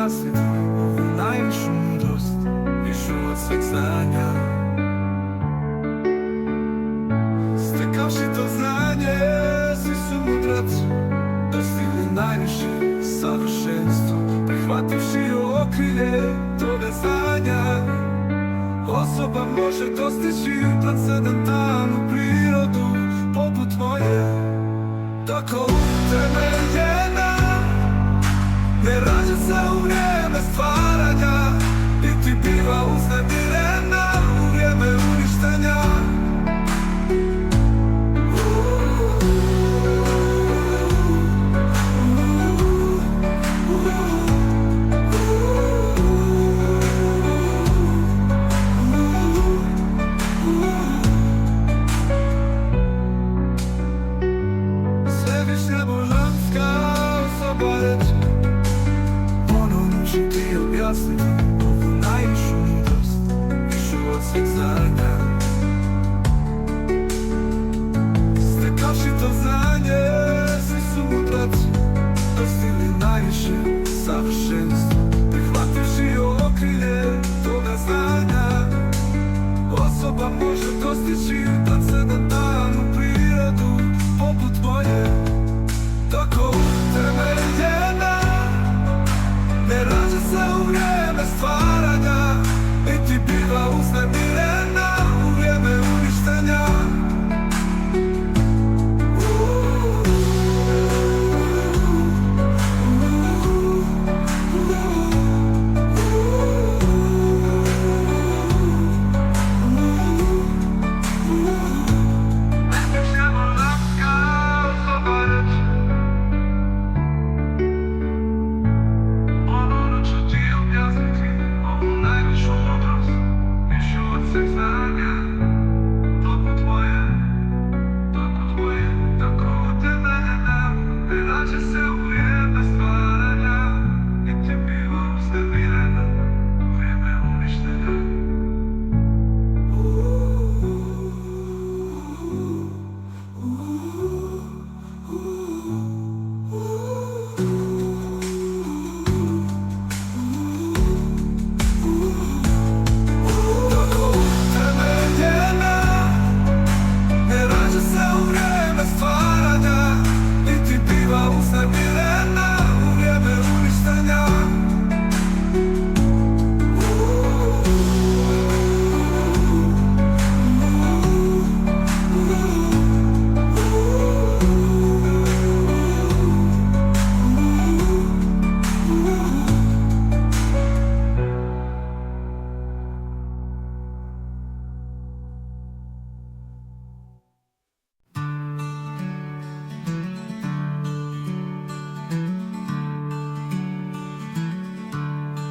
objasniti ovu najvišu mudrost, višu od sveg znanja. Stekavši to znanje, svi su mudraci dostigli najviše savršenstvo. Prihvativši okrilje toga znanja, osoba može dostići transcendentanu prirodu poput moje. Tako utemeljena, ne rađa se u vrijeme stvaranja, niti biva uznemirena u vrijeme uništenja. Svevišnja božanska osoba reče, ponovno ću ti objasniti ovu najvišu mudrost, višu od sveg znanja. Stekavši to znanje, svi su mudraci dostigli najviše savršenstvo. Prihvativši okrilje toga znanja, osoba može dostići transcendentanu prirodu poput moje. Tako utemeljena, ne rađa se u vrijeme stvaranja, niti biva uznemirena u vrijeme uništenja.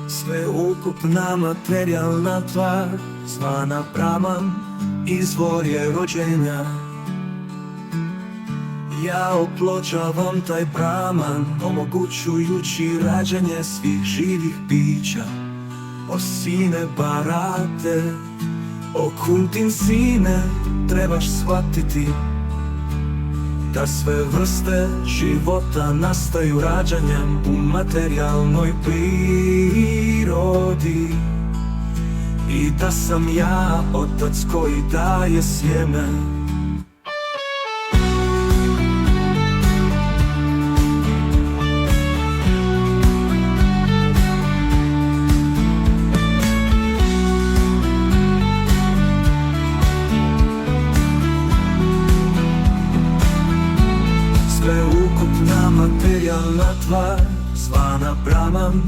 Sveukupna materijalna tvar, zvana Brahman, izvor je rođenja. Ja oplođavam taj Brahman, omogućujući rađanje svih živih bića. O sine Barate, o Kuntin sine, trebaš shvatiti da sve vrste života nastaju rađanjem u materijalnoj prirodi, i da sam ja otac koji daje sjeme. Sveukupna materijalna tvar, zvana Brahman,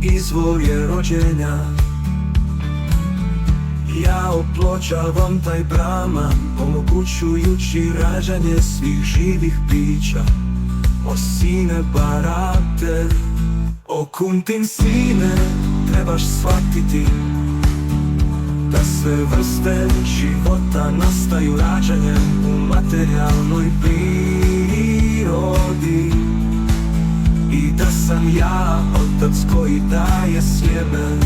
izvor je rođenja. Ja oplođavam taj Brahman, omogućujući rađanje svih živih bića. O sine Barate, o Kuntin sine, trebaš shvatiti da sve vrste života nastaju rađanjem u materijalnoj prirodi, i da sam ja otac koji daje sjeme.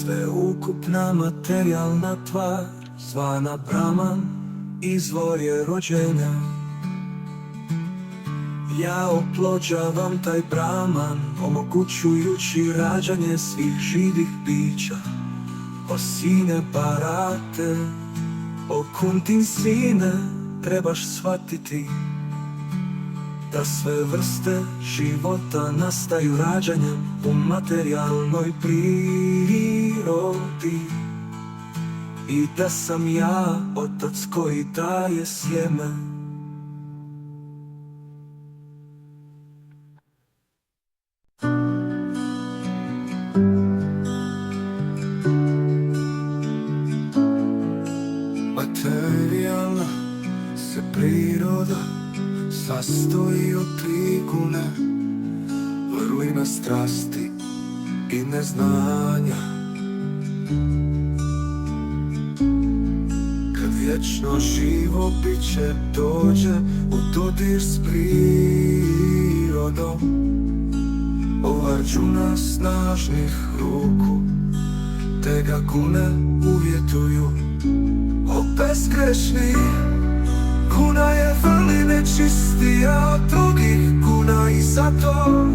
Sveukupna materijalna tvar, zvana Brahman, izvor je rođenja. Ja oplođavam taj Brahman, omogućujući rađanje svih živih bića. O sine Bharate, o Kuntin sine, trebaš shvatiti da sve vrste života nastaju rađanjem u materijalnoj prirodi i da sam ja otac koji daje sjeme. Materijalna se priroda sastoji od tri gune, vrlina strasti i neznanja. Kad vječno živo biće dođe u dodir s prirodom, o Arjuna snažnih ruku, te ga gune uvjetuju. O bezgrešni, guna je vrline čistija od drugih guna i zato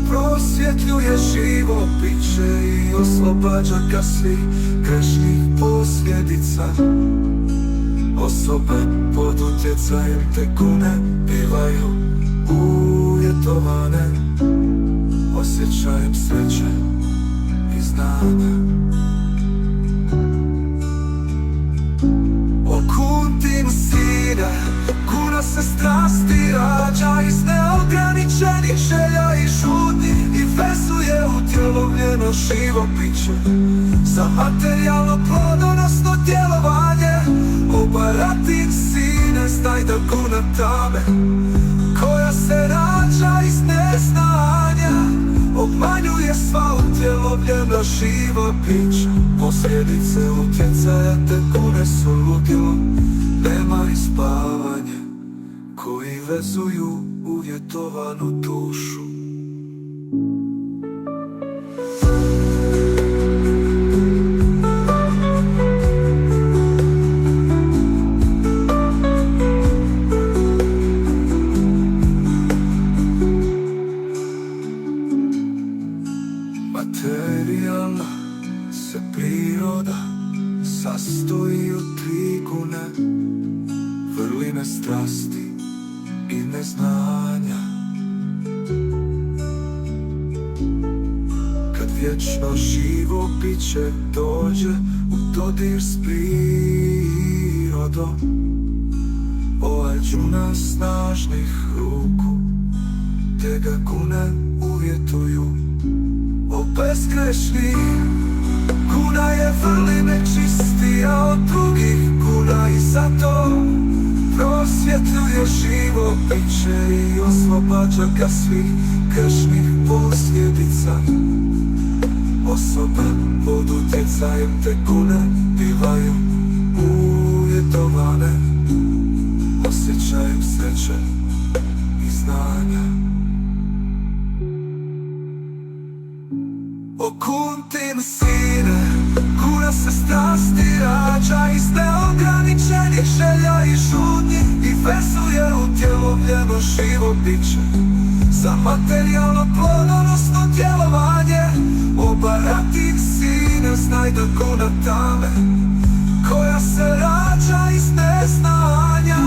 prosvjetljuje živo biće i oslobađa ga svih grešnih posljedica. Osobe pod utjecajem te gune bivaju uvjetovane osjećajem sreće i znanja. O Kuntin sine, guna se strasti rađa iz neograničenih želja i žudnji i vezuje utjelovljeno živo biće za materijalno plodonosno djelovanje. O Bharatin sine, znaj da guna tame koja se rađa iz neznanja obmanjuje sva utjelovljena živa bića. Posljedice utjecaja te gune su ludilo, nema ispavanje koji vezuju uvjetovanu dušu. Materijalna se priroda sastoji od tri gune, vrline strasti i neznanja. Kad vječno živo biće dođe u dodir s prirodom, o Arjuna snažnih ruku, te ga gune uvjetuju. O bezgrešni, guna je vrline čistija od drugih guna i zato prosvjetljuje živo biće i oslobađa ga svih grešnih posljedica. Osobe pod utjecajem te gune bivaju uvjetovane osjećajem sreće i znanja. O Kuntin sine, guna se strasti rađa iz neograničenih želja i žudnji i vezuje utjelovljeno živo biće za materijalno plodonosno djelovanje. O Bharatin sine, znaj da guna tame koja se rađa iz neznanja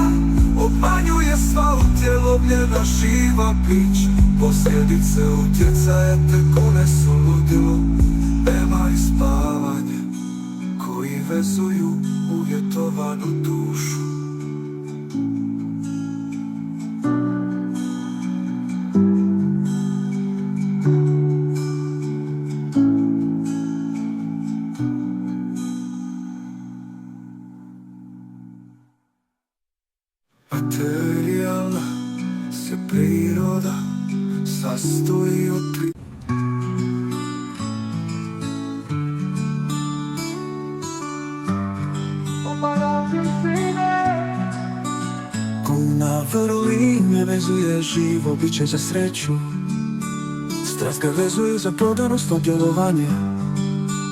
obmanjuje sva utjelovljena živa bića. Posljedice utjecaja te gune su ludilo, nema ispavanje koji vezuju uvjetovanu dušu. Materijalna se priroda sastoji od tri. Guna vrline vezuje živo biće za sreću, strast ga vezuje za plodonosno djelovanje.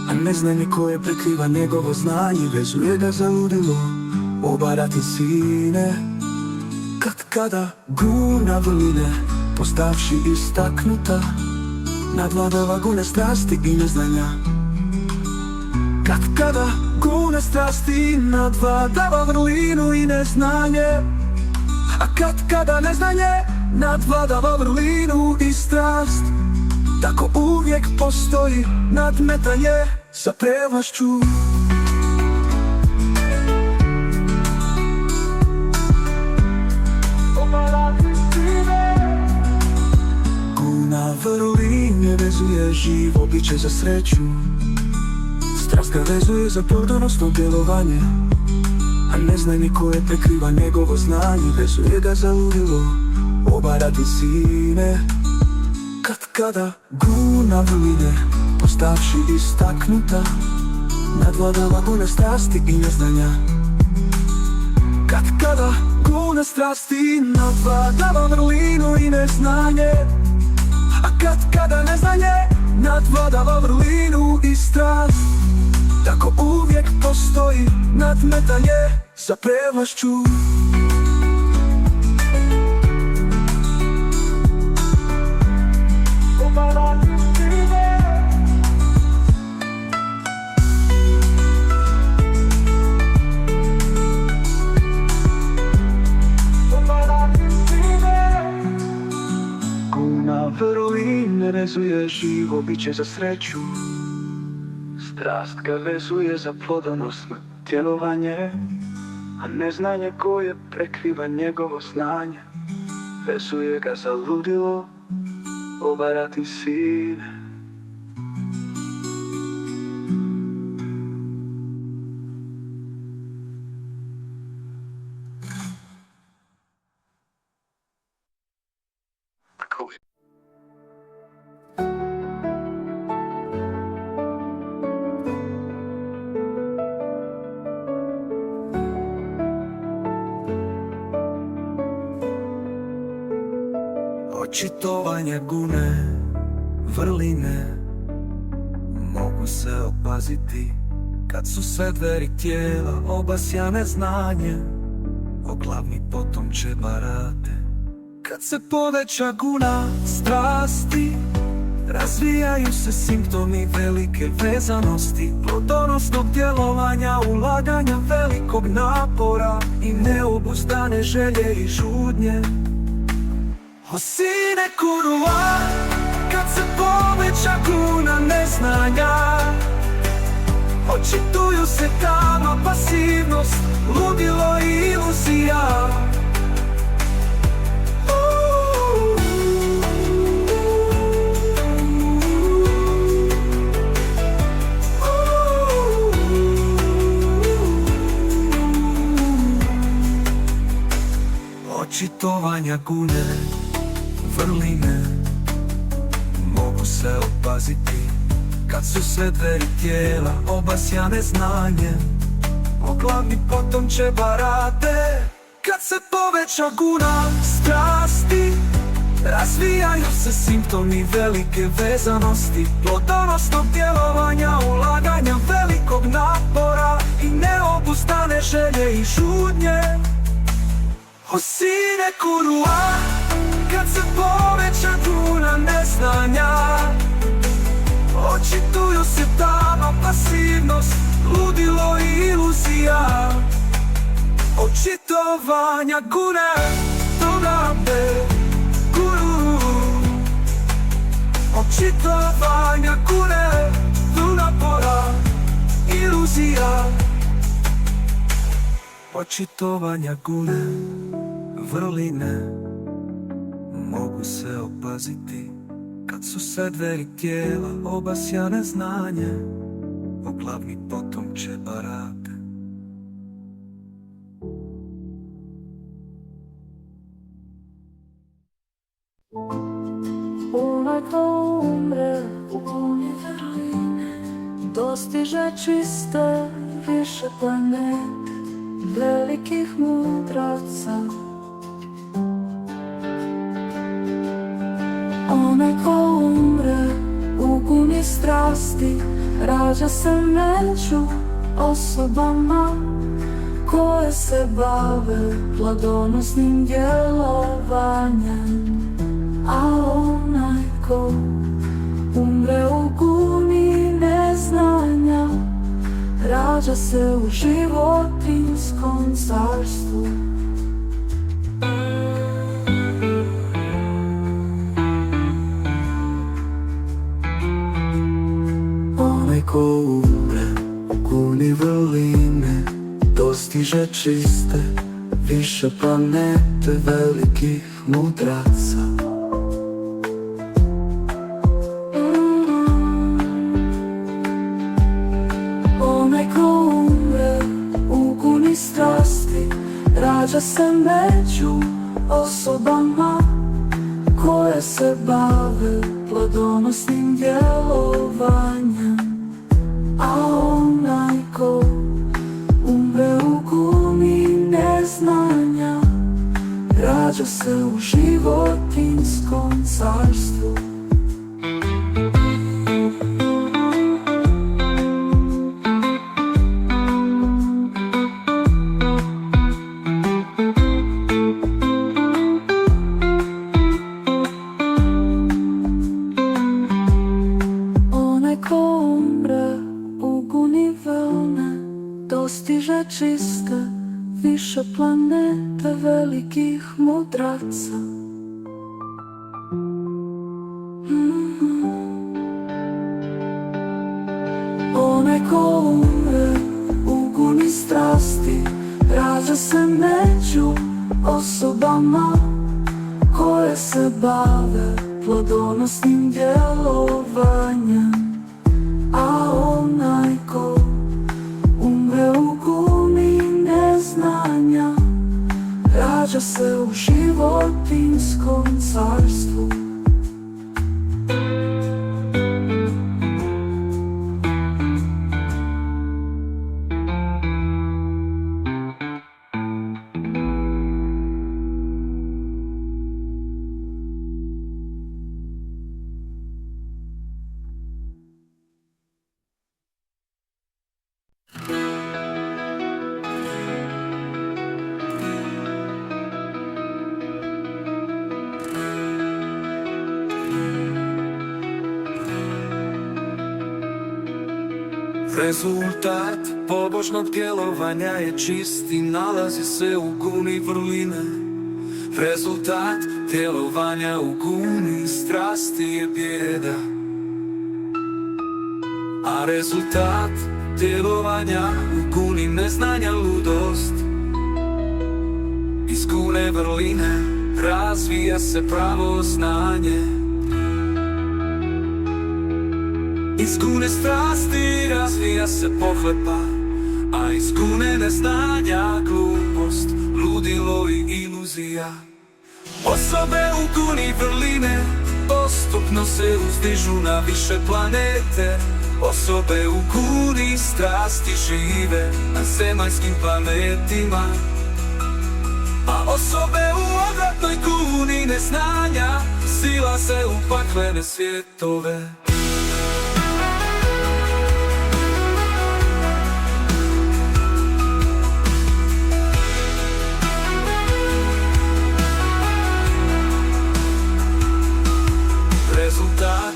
a neznanje koje prekriva njegovo znanje vezuje ga za ludilo, obarati sine. Kada guna vrline, postavši istaknuta, nadvladava gune strasti i neznanja. Kada gune strasti, nadvladava vrlinu i neznanje. A kada neznanje, nadvladava vrlinu i strast. Tako uvijek postoji nadmetanje sa prevlašću. Guna vrline vezuje živo biće za sreću. Strast ga vezuje za plodonosno djelovanje, a neznanje koje prekriva njegovo znanje vezuje ga za ludilo, obarati sine. Kada guna vrline, postavši istaknuta, nadvladava gune strasti i neznanja. Kada gune strasti, nadvladava vrlinu i neznanje. A kada neznanje, nadvladava vrlinu i strast. Tako uvijek postoji nadmetanje sa prevlašću. Guna vrline vezuje živo biće za sreću. Strast ga vezuje za plodonosno djelovanje, a neznanje koje prekriva njegovo znanje vezuje ga za ludilo, obarati sine. Očitovanje gune vrline mogu se opaziti kad su sve dveri tijela obasjane znanjem, oglavni potomče barate. Kad se poveća guna strasti, razvijaju se simptomi velike vezanosti, plodonosnog djelovanja, ulaganja velikog napora i neobuzdane želje i žudnje. O sine kurua, kad se poveća guna neznanja, očituju se tama pasivnost, ludilo i iluzija. Očitovanja gune vrline mogu se opaziti kad su sve dveri tijela obasjane znanjem, oglavni potomče barate. Kad se poveća guna strasti, razvijaju se simptomi velike vezanosti, plodonosnog djelovanja, ulaganja velikog napora i neobuzdane želje i žudnje. O sine kurua, kad se poveća guna neznanja, očituju se tama pasivnost, ludilo i iluzija. Očitovanja gune dogabe guru, očitovanja gune do napora, iluzija. Očitovanja gune vrline mogu se opaziti kad su sve dveri tijela obasjane znanje, oglavni potomče barate. Onaj ko umre u guni vrline dostiže čiste više planete velikih mudraca. Onaj ko umre u guni strasti rađa se među osobama koje se bave plodonosnim djelovanjem. A onaj ko umre u guni neznanja, rađa se u životinjskom carstvu. Onaj ko umre u guni vrline, dostiže čiste više planete velikih mudraca. Onaj ko umre u guni strasti, rađa se među osobama koje se bave plodonosnim djelovanjem. A onaj ko umre u guni neznanja, rađa se u životinjskom carstvu. Onaj ko umre u guni velne, dostiže čiste više planete velikih mudraca. Onaj ko umre u guni strasti, rađa se među osobama koje se bave plodonosnim djelovanjem. A onaj ko umre u guni neznanja, rađa se u životinjskom carstvu. Rezultat pobožnog djelovanja je čist i nalazi se u guni vrline. Rezultat djelovanja u guni strasti je bijeda. A rezultat djelovanja u guni neznanja ludost. Iz gune vrline razvija se pravo znanje. Iz gune strasti razvija se pohlepa, a iz gune neznanja glupost, ludilo i iluzija. Osobe u guni vrline postupno se uzdižu na više planete. Osobe u guni strasti žive na zemaljskim planetima. A osobe u odvratnoj guni neznanja sila se u paklene svjetove. Rezultat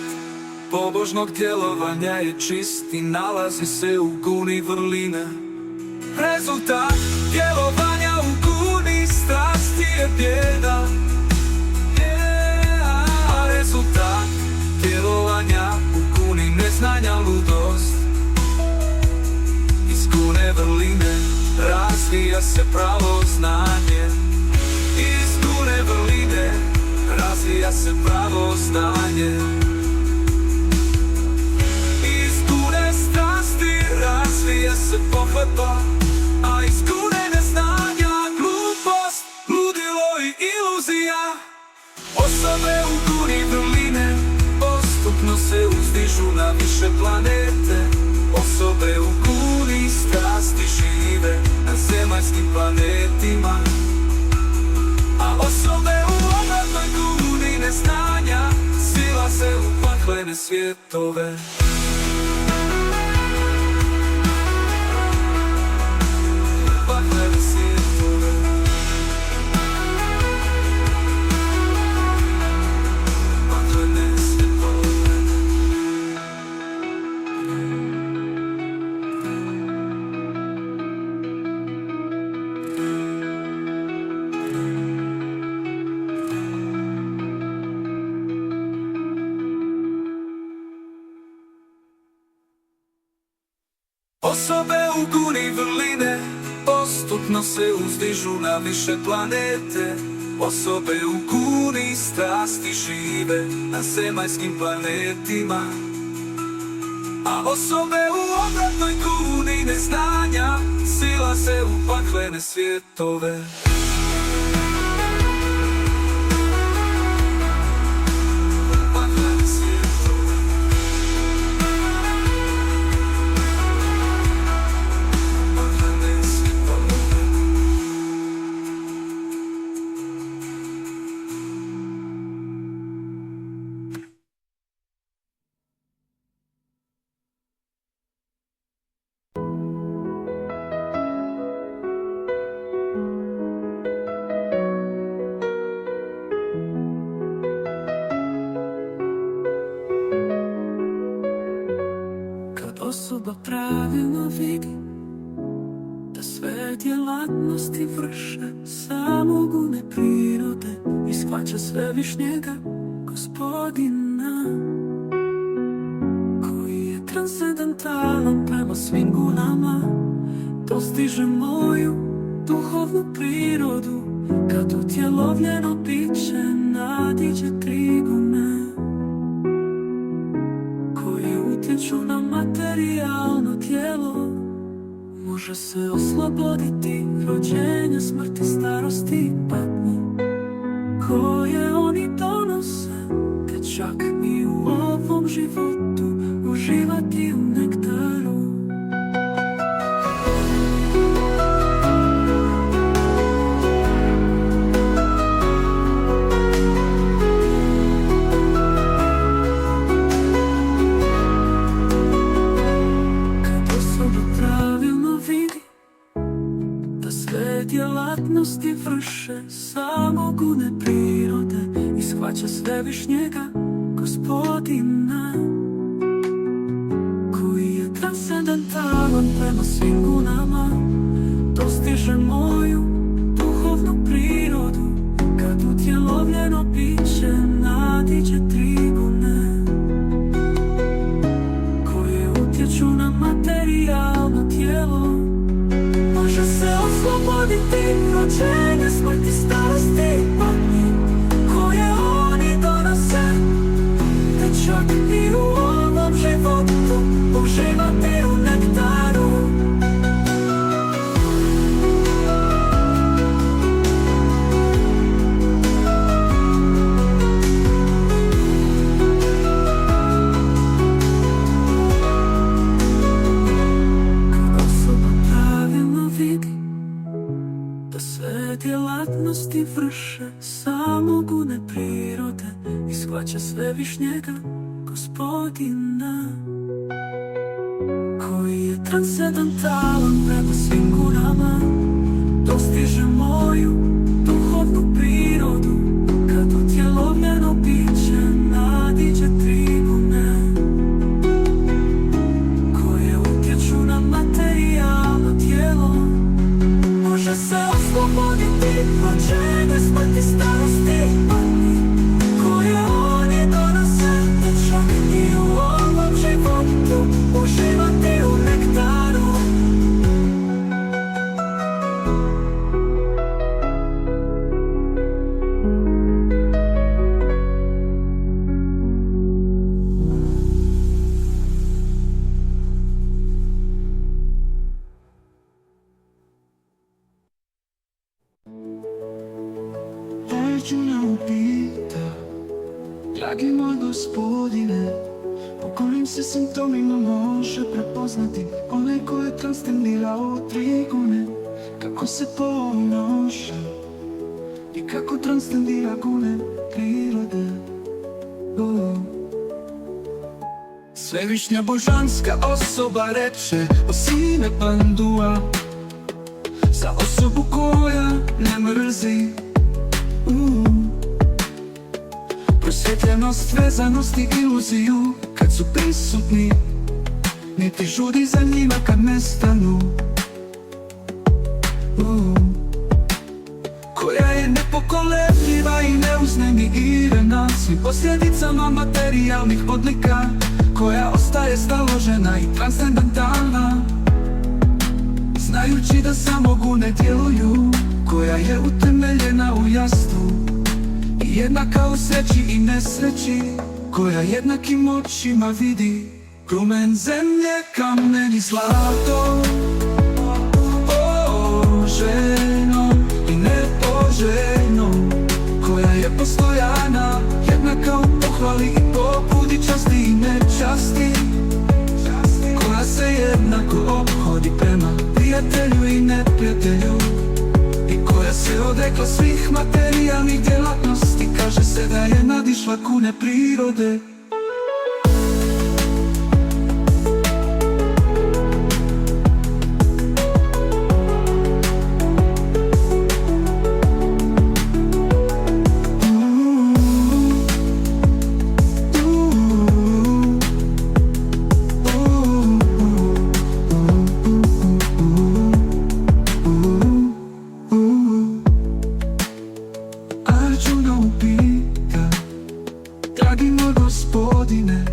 pobožnog djelovanja je čist i nalazi se u guni vrline. Rezultat djelovanja u guni strasti je bijeda. A rezultat djelovanja u guni neznanja ludost. Iz gune vrline razvija se pravo znanje. Iz gune vrline razvija se pravo znanje. Iz gune strasti razvija se pohlepa, a iz gune neznanja glupost, ludilo i iluzija. Osobe u guni vrline postupno se uzdižu na više planete. Osobe u guni strasti žive na zemaljskim planetima. A osobe u odvratnoj guni neznanja sila se u paklene svjetove. Osobe u guni vrline postupno se uzdižu na više planete. Osobe u guni strasti žive na zemaljskim planetima, a osobe u obratnoj guni neznanja sila se u paklene svjetove. Osoba pravilno vidi da sve djelatnosti vrše samo gune prirode i shvaća svevišnjega Gospodina, koji je transcendentalan prema svim gunama, dostiže moju duhovnu prirodu, kad utjelovljeno biće nadiđe trigune koje utječu na materijalno tijelo. Može se osloboditi rođenja, smrti, starosti i patnji koje oni donose, te čak i u ovom životu uživati u nektaru. Djelatnosti vrše samo gune prirode i shvaća svevišnjega Gospodina, koji je transcendentalan prema svim gunama, dostiže moju duhovnu prirodu, kad utjelovljeno biće nadiđe trigune koje utječu na materijalno tijelo. Može se osloboditi rođenja, smrti, starosti i patnji koje oni donose, te čak i u ovom životu uživati u nektaru. Djelatnosti vrše samo gune prirode i shvaća svevišnjega Gospodina, koji je transcendentalan prema svim gunama, dostiže moju duhovnu prirodu, kad utjelovljeno biće nadiđe trigune koje utječu na materijalno tijelo. Može se osloboditi rođenja, smrti, starosti i patnji koje oni donose, te čak i u ovom životu uživati u nektaru. Dragi moj Gospodine, po kojim se simptomima može prepoznati onaj ko je transcendirao trigune, kako se ponaša i kako transcendira gune prirode. Svevišnja božanska osoba reče o sine Pandua, za osobu koja ne mrzi. Prosvjetljenost, vezanost i iluziju kad su prisutni, niti žudi za njima kad nestanu. Koja je nepokolebljiva i neuznemirena svim posljedicama materijalnih odlika, koja ostaje staložena i transcendentalna da samo gune djeluju, koja je utemeljena u jastu i jednaka u sreći i nesreći, koja jednakim očima vidi grumen zemlje, kamen i zlato. Poželjno i nepoželjno, koja je postojana, jednaka u pohvali i pobudi, časti i nečasti, koja se jednako ophodi prema prijatelju i neprijatelju, i koja se odrekla svih materijalnih djelatnosti. Kaže se da je nadišla kune prirode. Dragi moj gospodine,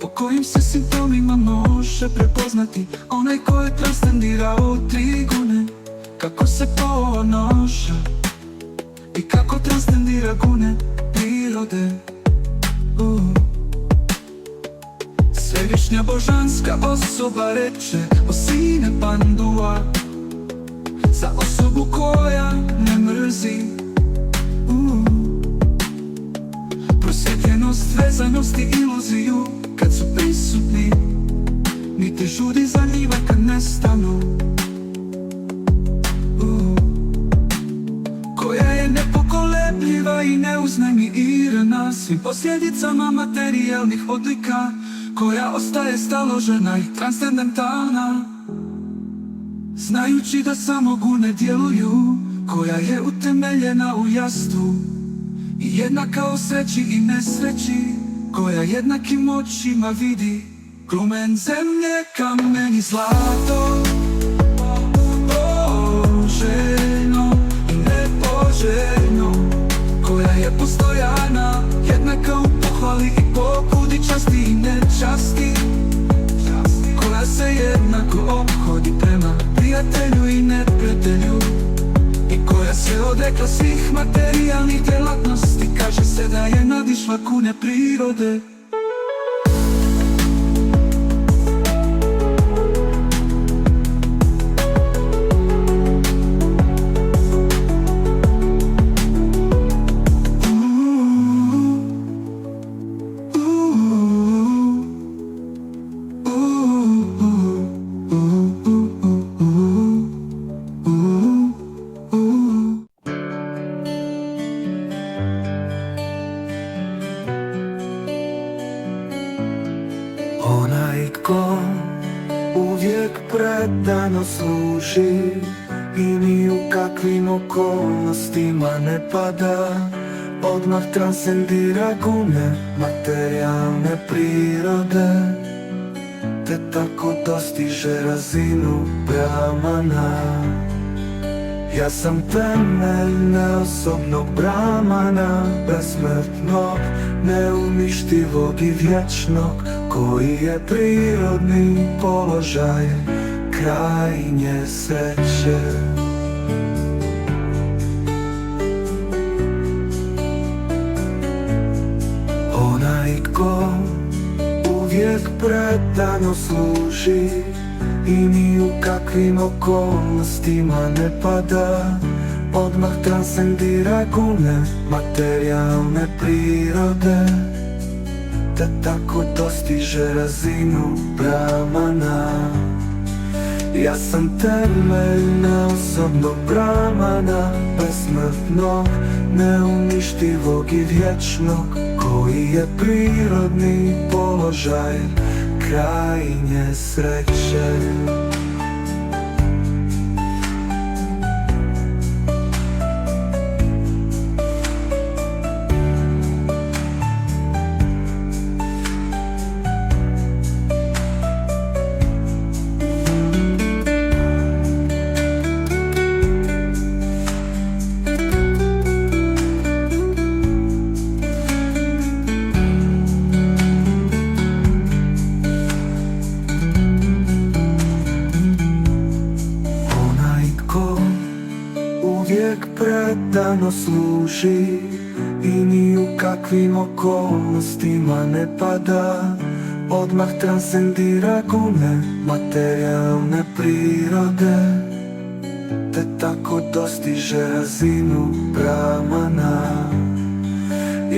po kojim se simptomima može prepoznati onaj ko je transcendirao tri gune, kako se ponaša i kako transcendira gune prirode. Svevišnja božanska osoba reče o sine Pandua, za osobu koja ne mrzi. Prosvjetljenost, vezanost i iluziju kad su prisutni, ni te žudi za njima kad nestanu. Koja je nepokolebljiva i neuznemirena svim posljedicama materijalnih odlika, koja ostaje staložena i transcendentalna, znajući da samo gune djeluju, koja je utemeljena u jastu i jednaka u sreći i nesreći, koja jednakim očima vidi grumen zemlje, kamen i zlato. Poželjno i nepoželjno, koja je postojana, jednaka u pohvali i pobudi, časti i nečasti, koja se jednako ophodi prema prijatelju i neprijatelju, i koja se odrekla svih materijalnih djelatnosti. Kaže se da je nadišla kune prirode. Onaj ko uvijek predano služi i ni u kakvim okolnostima ne pada, odmah transcendira gune materijalne prirode, te tako dostiže razinu Brahmana. Ja sam temelj neosobnog Brahmana, besmrtnog, neuništivog i vječnog, koji je prirodni položaj krajnje sreće. Onaj ko uvijek predano služi i ni u kakvim okolnostima ne pada, odmah transcendira gune materijalne prirode, te tako dostiže razinu Brahmana. Ja sam temelj neosobnog Brahmana, besmrtnog, neuništivog i vječnog, koji je prirodni položaj krajnje sreće. uvek predano služi i ni u kakvim okolnostima ne pada. Odmah transcendira gune materijalne prirode, te tako dostiže razinu Brahmana.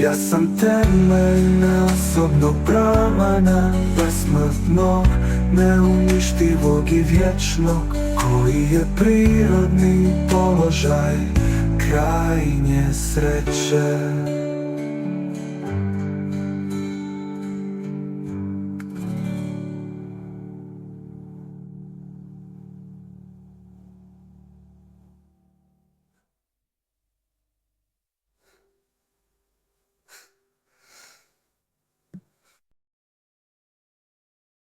Ja sam temelj neosobnog Brahmana, besmrtnog, neuništivog i vječnog, koji je prirodni položaj krajnje sreće.